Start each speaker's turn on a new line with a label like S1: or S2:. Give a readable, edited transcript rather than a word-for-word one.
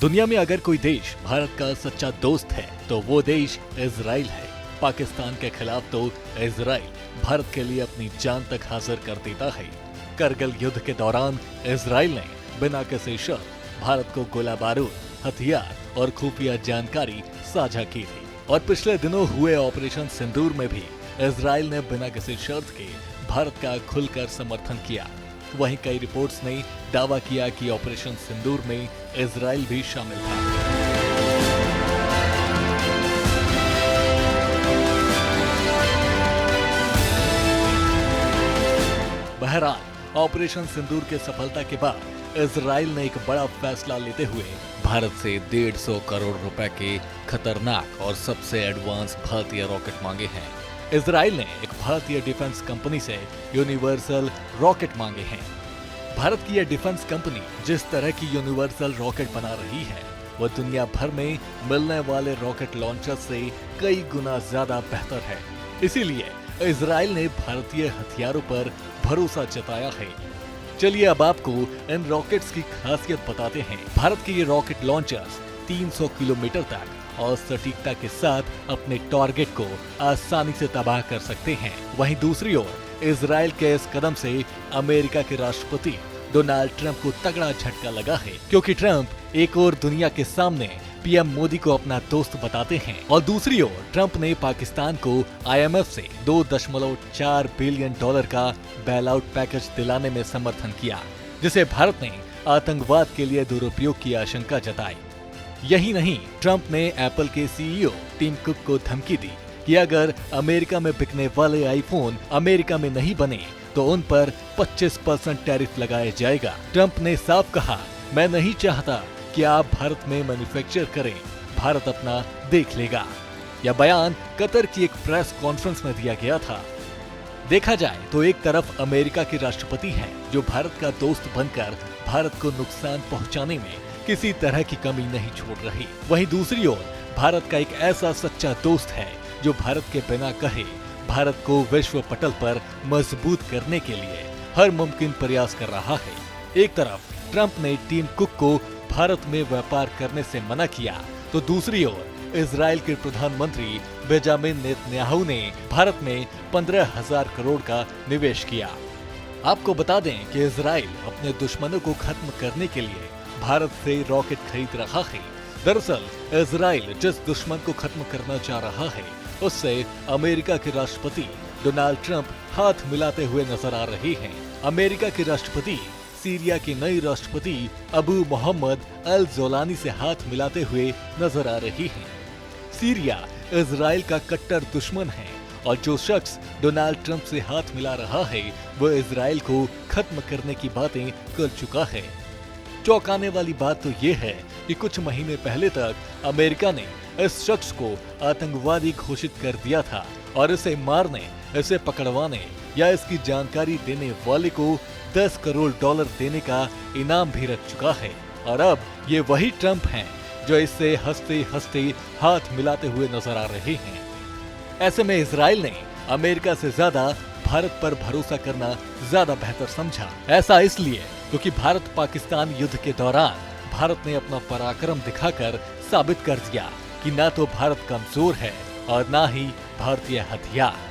S1: दुनिया में अगर कोई देश भारत का सच्चा दोस्त है तो वो देश इजराइल है। पाकिस्तान के खिलाफ तो इजराइल भारत के लिए अपनी जान तक हाजिर कर देता है। करगिल युद्ध के दौरान इजराइल ने बिना किसी शर्त भारत को गोला बारूद, हथियार और खुफिया जानकारी साझा की थी। और पिछले दिनों हुए ऑपरेशन सिंदूर में भी इजराइल ने बिना किसी शर्त के भारत का खुलकर समर्थन किया। वहीं कई रिपोर्ट्स ने दावा किया कि ऑपरेशन सिंदूर में इजराइल भी शामिल था। बहरहाल ऑपरेशन सिंदूर के सफलता के बाद इजराइल ने एक बड़ा फैसला लेते हुए भारत से 150 करोड़ रुपए के खतरनाक और सबसे एडवांस भारतीय रॉकेट मांगे हैं। इजराइल ने एक भारतीय डिफेंस कंपनी से यूनिवर्सल रॉकेट मांगे हैं। भारत की यह डिफेंस कंपनी जिस तरह की यूनिवर्सल रॉकेट बना रही है वो दुनिया भर में मिलने वाले रॉकेट लॉन्चर से कई गुना ज्यादा बेहतर है। इसीलिए इजराइल ने भारतीय हथियारों पर भरोसा जताया है। चलिए अब आपको इन रॉकेट्स की खासियत बताते हैं। भारत के ये रॉकेट लॉन्चर्स 300 किलोमीटर तक और सटीकता के साथ अपने टारगेट को आसानी से तबाह कर सकते हैं। वहीं दूसरी ओर इजराइल के इस कदम से अमेरिका के राष्ट्रपति डोनाल्ड ट्रंप को तगड़ा झटका लगा है, क्योंकि ट्रंप एक और दुनिया के सामने पीएम मोदी को अपना दोस्त बताते हैं और दूसरी ओर ट्रंप ने पाकिस्तान को आईएमएफ से $2.4 बिलियन का बेल आउट पैकेज दिलाने में समर्थन किया, जिसे भारत ने आतंकवाद के लिए दुरुपयोग की आशंका जताई। यही नहीं, ट्रंप ने एप्पल के सीईओ टिम कुक को धमकी दी कि अगर अमेरिका में बिकने वाले आईफोन अमेरिका में नहीं बने तो उन पर 25% टैरिफ लगाया जाएगा। ट्रंप ने साफ कहा, मैं नहीं चाहता कि आप भारत में मैन्युफैक्चर करें, भारत अपना देख लेगा। यह बयान कतर की एक प्रेस कॉन्फ्रेंस में दिया गया था। देखा जाए तो एक तरफ अमेरिका के राष्ट्रपति हैं जो भारत का दोस्त बनकर भारत को नुकसान पहुंचाने में किसी तरह की कमी नहीं छोड़ रही। वहीं दूसरी ओर भारत का एक ऐसा सच्चा दोस्त है जो भारत के बिना कहे भारत को विश्व पटल पर मजबूत करने के लिए हर मुमकिन प्रयास कर रहा है। एक तरफ ट्रंप ने टीम कुक को भारत में व्यापार करने से मना किया तो दूसरी ओर इजराइल के प्रधानमंत्री बेंजामिन नेतन्याहू ने भारत में 15,000 करोड़ का निवेश किया। आपको बता दें कि इजराइल अपने दुश्मनों को खत्म करने के लिए भारत से रॉकेट खरीद रहा है। दरअसल इजराइल जिस दुश्मन को खत्म करना चाह रहा है उससे अमेरिका के राष्ट्रपति डोनाल्ड ट्रंप हाथ मिलाते हुए नजर आ रहे हैं। अमेरिका के राष्ट्रपति सीरिया के नए राष्ट्रपति अबू मोहम्मद अल जोलानी से हाथ मिलाते हुए नजर आ रही हैं। सीरिया इजराइल का कट्टर दुश्मन है और जो शख्स डोनाल्ड ट्रंप से हाथ मिला रहा है वो इजराइल को खत्म करने की बातें कर चुका है। चौंकाने वाली बात तो ये है कि कुछ महीने पहले तक अमेरिका ने इस शख्स को आतंकवादी घोषित कर दिया था और इसे मारने, इसे पकड़वाने या इसकी जानकारी देने वाले को $10 करोड़ देने का इनाम भी रख चुका है। और अब ये वही ट्रंप हैं जो इससे हंसते हंसते हाथ मिलाते हुए नजर आ रहे हैं। ऐसे में इजराइल ने अमेरिका से ज्यादा भारत पर भरोसा करना ज्यादा बेहतर समझा। ऐसा इसलिए क्योंकि भारत पाकिस्तान युद्ध के दौरान भारत ने अपना पराक्रम दिखाकर साबित कर दिया कि ना तो भारत कमजोर है और ना ही भारतीय हथियार।